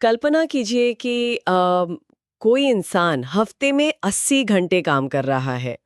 कल्पना कीजिए कि कोई इंसान हफ्ते में 80 घंटे काम कर रहा है।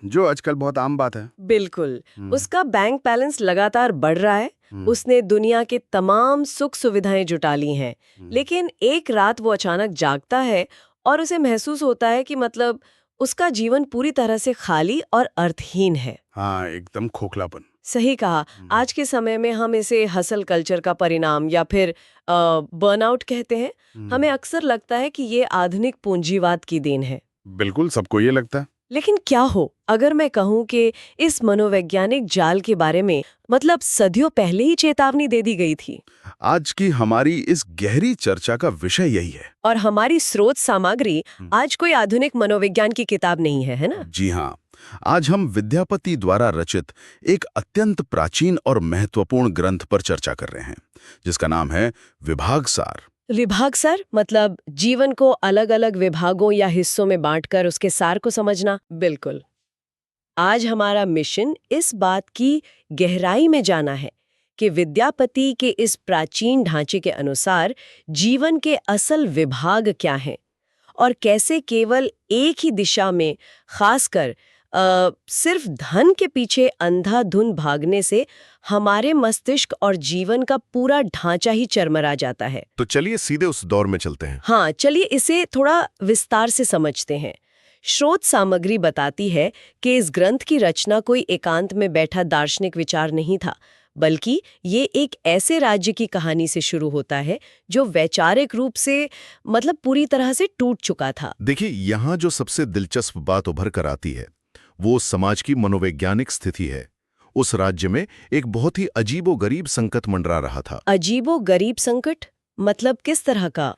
जो आजकल बहुत आम बात है। बिल्कुल। हम्म, उसका बैंक बैलेंस लगातार बढ़ रहा है। हम्म, उसने दुनिया के तमाम सुख सुविधाएं जुटा ली हैं। हम्म। लेकिन एक रात वो अचानक जागता है और उसे महसूस होता है कि मतलब उसका जीवन पूरी तरह से खाली और अर्थहीन है। हाँ, एकदम खोखलापन। सही कहा। हम्म, आज के समय में हम इसे हसल कल्चर का परिणाम या फिर बर्नआउट कहते हैं। हम्म। हमें अक्सर लगता है कि ये आधुनिक पूंजीवाद की देन है। बिल्कुल, सबको ये लगता है। लेकिन क्या हो अगर मैं कहूं कि इस मनोवैज्ञानिक जाल के बारे में मतलब सदियों पहले ही चेतावनी दे दी गई थी। आज की हमारी इस गहरी चर्चा का विषय यही है। और हमारी स्रोत सामग्री हम्म। आज कोई आधुनिक मनोविज्ञान की किताब नहीं है, है ना? जी हाँ, आज हम विद्यापति द्वारा रचित एक अत्यंत प्राचीन और महत्वपूर्ण ग्रंथ पर चर्चा कर रहे हैं, जिसका नाम है विभाग सार। विभाग सर मतलब जीवन को अलग अलग विभागों या हिस्सों में बांटकर उसके सार को समझना। बिल्कुल। आज हमारा मिशन इस बात की गहराई में जाना है कि विद्यापति के इस प्राचीन ढांचे के अनुसार जीवन के असल विभाग क्या हैं और कैसे केवल एक ही दिशा में, खासकर सिर्फ धन के पीछे अंधाधुंध भागने से हमारे मस्तिष्क और जीवन का पूरा ढांचा ही चरमरा जाता है। तो चलिए सीधे उस दौर में चलते हैं। हाँ, चलिए इसे थोड़ा विस्तार से समझते हैं। स्रोत सामग्री बताती है कि इस ग्रंथ की रचना कोई एकांत में बैठा दार्शनिक विचार नहीं था, बल्कि ये एक ऐसे राज्य की कहानी से शुरू होता है जो वैचारिक रूप से मतलब पूरी तरह से टूट चुका था। देखिए, यहाँ जो सबसे दिलचस्प बात उभर कर आती है वो समाज की मनोवैज्ञानिक स्थिति है। उस राज्य में एक बहुत ही अजीबोगरीब संकट मंडरा रहा था। अजीबोगरीब संकट मतलब किस तरह का?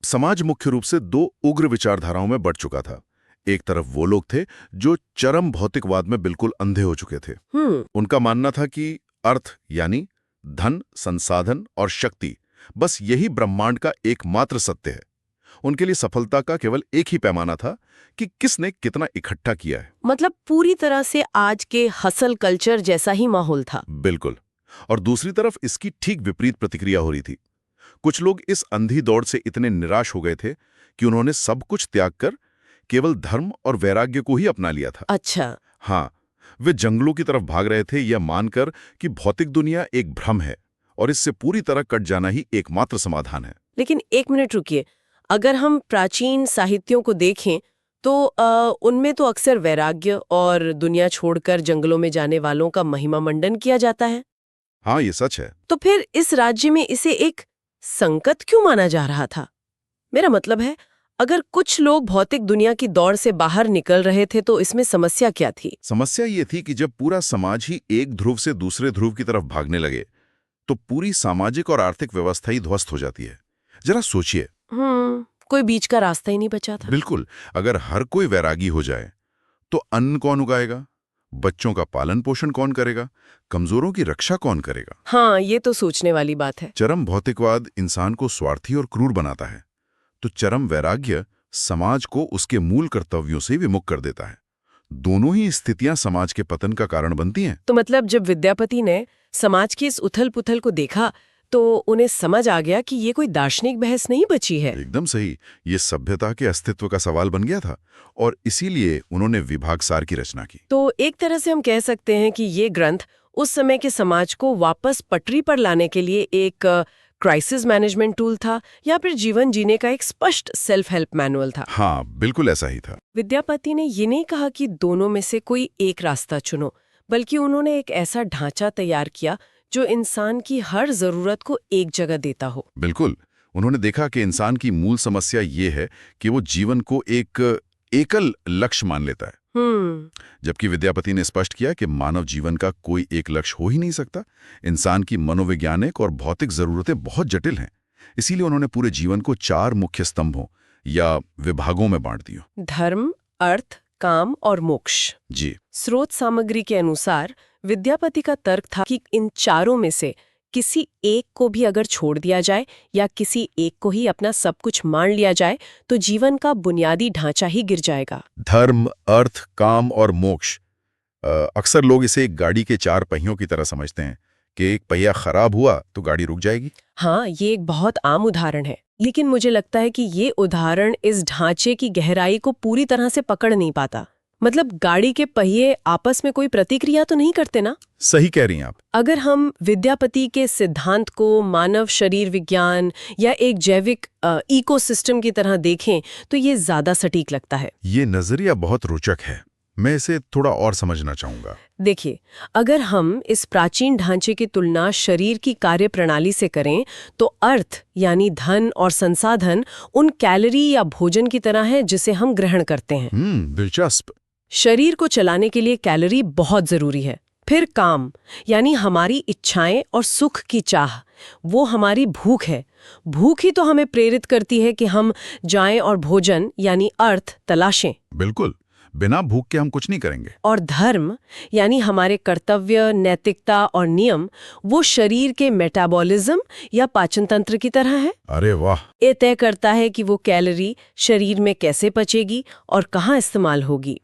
समाज मुख्य रूप से दो उग्र विचारधाराओं में बढ़ चुका था। एक तरफ वो लोग थे जो चरम भौतिकवाद में बिल्कुल अंधे हो चुके थे। उनका मानना था कि अर्थ यानी धन, संसाधन और शक्ति, बस यही ब्रह्मांड का एकमात्र सत्य है। उनके लिए सफलता का केवल एक ही पैमाना था कि किसने कितना इकट्ठा किया है। मतलब पूरी तरह से आज के हसल कल्चर जैसा ही माहौल था। बिल्कुल। और दूसरी तरफ इसकी ठीक विपरीत प्रतिक्रिया हो रही थी। कुछ लोग इस अंधी दौड़ से इतने निराश हो गए थे कि उन्होंने सब कुछ त्याग कर केवल धर्म और वैराग्य को ही अपना लिया था। अच्छा। हाँ, वे जंगलों की तरफ भाग रहे थे, यह मानकर कि भौतिक दुनिया एक भ्रम है और इससे पूरी तरह कट जाना ही एकमात्र समाधान है। लेकिन एक मिनट रुकिए, अगर हम प्राचीन साहित्यों को देखें तो उनमें तो अक्सर वैराग्य और दुनिया छोड़कर जंगलों में जाने वालों का महिमा मंडन किया जाता है। हाँ, ये सच है। तो फिर इस राज्य में इसे एक संकट क्यों माना जा रहा था? मेरा मतलब है, अगर कुछ लोग भौतिक दुनिया की दौड़ से बाहर निकल रहे थे तो इसमें समस्या क्या थी? समस्या ये थी कि जब पूरा समाज ही एक ध्रुव से दूसरे ध्रुव की तरफ भागने लगे तो पूरी सामाजिक और आर्थिक व्यवस्था ही ध्वस्त हो जाती है। जरा सोचिए। कोई बीच का रास्ता ही नहीं बचा था। बिल्कुल। अगर हर कोई वैरागी हो जाए तो अन्न कौन उगाएगा, बच्चों का पालन पोषण कौन करेगा, कमजोरों की रक्षा कौन करेगा? हाँ, ये तो सोचने वाली बात है। चरम भौतिकवाद इंसान को स्वार्थी और क्रूर बनाता है, तो चरम वैराग्य समाज को उसके मूल कर्तव्यों से विमुख कर देता है। दोनों ही स्थितियां समाज के पतन का कारण बनती हैं। तो मतलब जब विद्यापति ने समाज की इस उथल पुथल को देखा तो उन्हें समझ आ गया कि ये कोई दार्शनिक बहस नहीं बची है। एकदम सही। ये सभ्यता के अस्तित्व का सवाल बन गया था और इसीलिए उन्होंने विभाग सार की रचना की। तो एक तरह से हम कह सकते हैं कि ये ग्रंथ उस समय के समाज को वापस पटरी पर लाने के लिए एक क्राइसिस मैनेजमेंट टूल था या फिर जीवन जीने का एक स्पष्ट सेल्फ हेल्प मैनुअल था। हाँ, बिल्कुल ऐसा ही था। विद्यापति ने ये नहीं कहा कि दोनों में से कोई एक रास्ता चुनो, बल्कि उन्होंने एक ऐसा ढांचा तैयार किया जो इंसान की हर जरूरत को एक जगह देता हो। बिल्कुल। उन्होंने देखा कि इंसान की मूल समस्या ये है कि वो जीवन को एक एकल लक्ष्य मान लेता है, जबकि विद्यापति ने स्पष्ट किया कि मानव जीवन का कोई एक लक्ष्य हो ही नहीं सकता। इंसान की मनोवैज्ञानिक और भौतिक जरूरतें बहुत जटिल हैं। इसीलिए उन्होंने पूरे जीवन को 4 मुख्य स्तंभों या विभागों में बांट दिया: धर्म, अर्थ, काम और मोक्ष। जी। स्रोत सामग्री के अनुसार विद्यापति का तर्क था कि इन चारों में से किसी एक को भी अगर छोड़ दिया जाए या किसी एक को ही अपना सब कुछ मान लिया जाए तो जीवन का बुनियादी ढांचा ही गिर जाएगा। धर्म, अर्थ, काम और मोक्ष। अक्सर लोग इसे एक गाड़ी के 4 पहियों की तरह समझते हैं कि एक पहिया खराब हुआ तो गाड़ी रुक जाएगी। हाँ, ये एक बहुत आम उदाहरण है। लेकिन मुझे लगता है कि ये उदाहरण इस ढांचे की गहराई को पूरी तरह से पकड़ नहीं पाता। मतलब गाड़ी के पहिए आपस में कोई प्रतिक्रिया तो नहीं करते ना? सही कह रही हैं आप। अगर हम विद्यापति के सिद्धांत को मानव शरीर विज्ञान या एक जैविक इकोसिस्टम की तरह देखें तो ये ज्यादा सटीक लगता है। ये नजरिया बहुत रोचक है, मैं इसे थोड़ा और समझना चाहूंगा। देखिए, अगर हम इस प्राचीन ढांचे की तुलना शरीर की कार्यप्रणाली से करें तो अर्थ यानी धन और संसाधन उन कैलोरी या भोजन की तरह है जिसे हम ग्रहण करते हैं। दिलचस्प। शरीर को चलाने के लिए कैलोरी बहुत जरूरी है। फिर काम यानी हमारी इच्छाएं और सुख की चाह, वो हमारी भूख है। भूख ही तो हमें प्रेरित करती है कि हम जाएं और भोजन यानी अर्थ तलाशें। बिल्कुल, बिना भूख के हम कुछ नहीं करेंगे। और धर्म यानी हमारे कर्तव्य, नैतिकता और नियम, वो शरीर के मेटाबॉलिज्म या पाचन तंत्र की तरह है। अरे वाह। ये तय करता है कि वो कैलोरी शरीर में कैसे पचेगी और कहाँ इस्तेमाल होगी।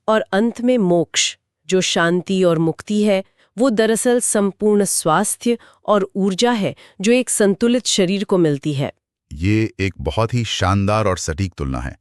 और अंत में मोक्ष, जो शांति और मुक्ति है, वो दरअसल संपूर्ण स्वास्थ्य और ऊर्जा है जो एक संतुलित शरीर को मिलती है। ये एक बहुत ही शानदार और सटीक तुलना है।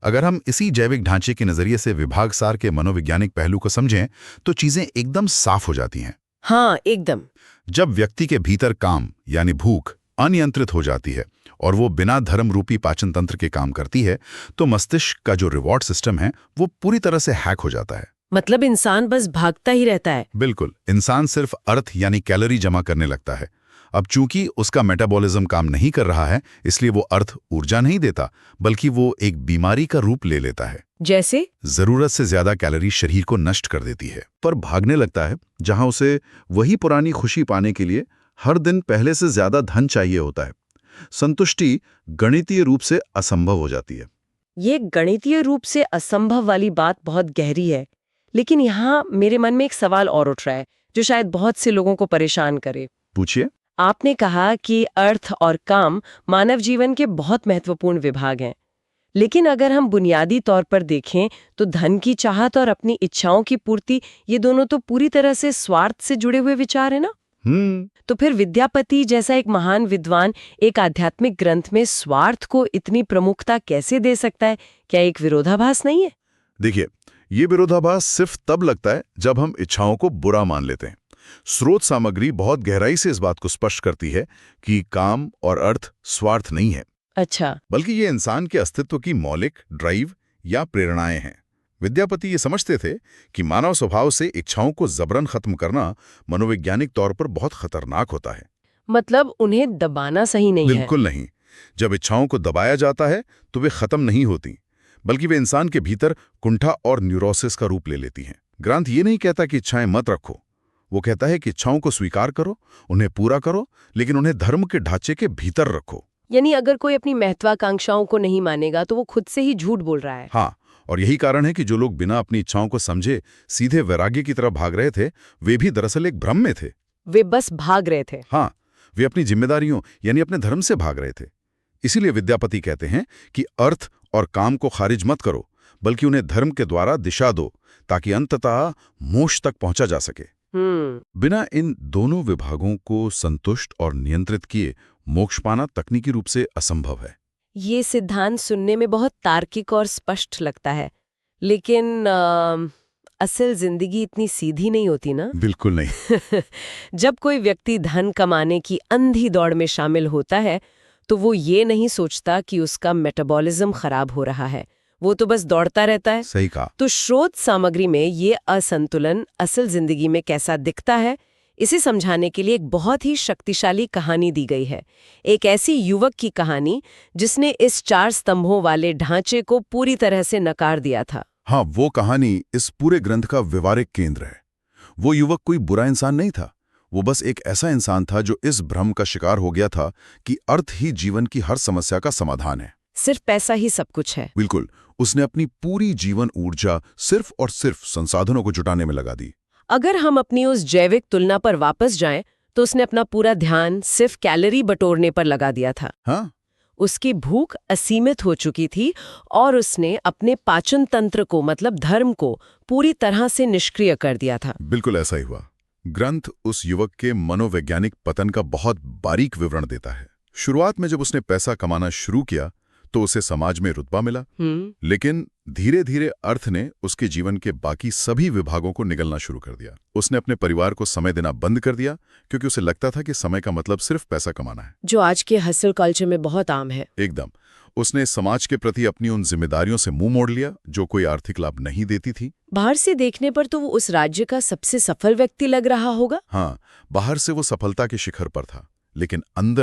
अगर हम इसी जैविक ढांचे के नजरिए से विभागसार के मनोवैज्ञानिक पहलू को समझें तो चीजें एकदम साफ हो जाती हैं। हाँ, एकदम। जब व्यक्ति के भीतर काम यानी भूख अनियंत्रित हो जाती है और वो बिना धर्म रूपी पाचन तंत्र के काम करती है तो मस्तिष्क का जो रिवॉर्ड सिस्टम है वो पूरी तरह से हैक हो जाता है। मतलब इंसान बस भागता ही रहता है। बिल्कुल, इंसान सिर्फ अर्थ यानी कैलोरी जमा करने लगता है। अब चूंकि उसका मेटाबॉलिज्म काम नहीं कर रहा है, इसलिए वो अर्थ ऊर्जा नहीं देता, बल्कि वो एक बीमारी का रूप ले लेता है। जैसे जरूरत से ज्यादा कैलोरी शरीर को नष्ट कर देती है, पर भागने लगता है जहां उसे वही पुरानी खुशी पाने के लिए हर दिन पहले से ज्यादा धन चाहिए होता है। संतुष्टि गणितीय रूप से असंभव हो जाती है। ये गणितीय रूप से असंभव वाली बात बहुत गहरी है, लेकिन यहाँ मेरे मन में एक सवाल और उठ रहा है जो शायद बहुत से लोगों को परेशान करे। पूछिए। आपने कहा कि अर्थ और काम मानव जीवन के बहुत महत्वपूर्ण विभाग हैं, लेकिन अगर हम बुनियादी तौर पर देखें तो धन की चाहत और अपनी इच्छाओं की पूर्ति, ये दोनों तो पूरी तरह से स्वार्थ से जुड़े हुए विचार है ना? तो फिर विद्यापति जैसा एक महान विद्वान एक आध्यात्मिक ग्रंथ में स्वार्थ को इतनी प्रमुखता कैसे दे सकता है? क्या एक विरोधाभास नहीं है? देखिए, ये विरोधाभास सिर्फ तब लगता है जब हम इच्छाओं को बुरा मान लेते हैं। स्रोत सामग्री बहुत गहराई से इस बात को स्पष्ट करती है कि काम और अर्थ स्वार्थ नहीं है। अच्छा। बल्कि ये इंसान के अस्तित्व की मौलिक ड्राइव या प्रेरणाएं हैं। विद्यापति ये समझते थे कि मानव स्वभाव से इच्छाओं को जबरन खत्म करना मनोवैज्ञानिक तौर पर बहुत खतरनाक होता है। मतलब उन्हें दबाना सही नहीं है? बिल्कुल नहीं। जब इच्छाओं को दबाया जाता है तो वे खत्म नहीं होती, बल्कि वे इंसान के भीतर कुंठा और न्यूरोसिस का रूप ले लेती हैं। ग्रंथ ये नहीं कहता कि इच्छाएं मत रखो, वो कहता है कि इच्छाओं को स्वीकार करो, उन्हें पूरा करो, लेकिन उन्हें धर्म के ढांचे के भीतर रखो। यानी अगर कोई अपनी महत्वाकांक्षाओं को नहीं मानेगा तो वो खुद से ही झूठ बोल रहा है। हाँ, और यही कारण है कि जो लोग बिना अपनी इच्छाओं को समझे सीधे वैराग्य की तरफ भाग रहे थे, वे भी दरअसल एक भ्रम में थे। वे बस भाग रहे थे। हाँ, वे अपनी जिम्मेदारियों यानी अपने धर्म से भाग रहे थे। इसीलिए विद्यापति कहते हैं कि अर्थ और काम को खारिज मत करो, बल्कि उन्हें धर्म के द्वारा दिशा दो, ताकि अंततः मोक्ष तक पहुंचा जा सके। बिना इन दोनों विभागों को संतुष्ट और नियंत्रित किए मोक्ष पाना तकनीकी रूप से असंभव है। ये सिद्धांत सुनने में बहुत तार्किक और स्पष्ट लगता है, लेकिन असल जिंदगी इतनी सीधी नहीं होती ना? बिल्कुल नहीं। जब कोई व्यक्ति धन कमाने की अंधी दौड़ में शामिल होता है तो वो ये नहीं सोचता कि उसका मेटाबॉलिज्म खराब हो रहा है, वो तो बस दौड़ता रहता है। सही कहा। तो स्रोत सामग्री में ये असंतुलन असल जिंदगी में कैसा दिखता है, इसे समझाने के लिए एक बहुत ही शक्तिशाली कहानी दी गई है। एक ऐसी युवक की कहानी जिसने इस 4 स्तंभों वाले ढांचे को पूरी तरह से नकार दिया था। हाँ, वो कहानी इस पूरे ग्रंथ का व्यवहारिक केंद्र है। वो युवक कोई बुरा इंसान नहीं था, वो बस एक ऐसा इंसान था जो इस भ्रम का शिकार हो गया था कि अर्थ ही जीवन की हर समस्या का समाधान है। सिर्फ पैसा ही सब कुछ है। बिल्कुल। उसने अपनी पूरी जीवन ऊर्जा सिर्फ और सिर्फ संसाधनों को जुटाने में लगा दी। अगर हम अपनी उस जैविक तुलना पर वापस जाएं, तो उसने अपना पूरा ध्यान सिर्फ कैलोरी बटोरने पर लगा दिया था। हाँ? उसकी भूख असीमित हो चुकी थी और उसने अपने पाचन तंत्र को, मतलब धर्म को, पूरी तरह से निष्क्रिय कर दिया था। बिल्कुल ऐसा ही हुआ। ग्रंथ उस युवक के मनोवैज्ञानिक पतन का बहुत बारीक विवरण देता है। शुरुआत में जब उसने पैसा कमाना शुरू किया तो उसे समाज में रुतबा मिला, लेकिन धीरे धीरे अर्थ ने उसके जीवन के बाकी सभी विभागों को निगलना शुरू कर दिया। उसने अपने परिवार को समय देना बंद कर दिया क्योंकि उसे लगता था कि समय का मतलब सिर्फ पैसा कमाना है, जो आज के हसल कल्चर में बहुत आम है। एकदम। उसने समाज के प्रति अपनी उन जिम्मेदारियों से मुंह मोड़ लिया जो कोई आर्थिक लाभ नहीं देती थी। बाहर से देखने पर तो वो उस राज्य का सबसे सफल व्यक्ति लग रहा होगा। हाँ, बाहर से वो सफलता के शिखर पर था, लेकिन अंदर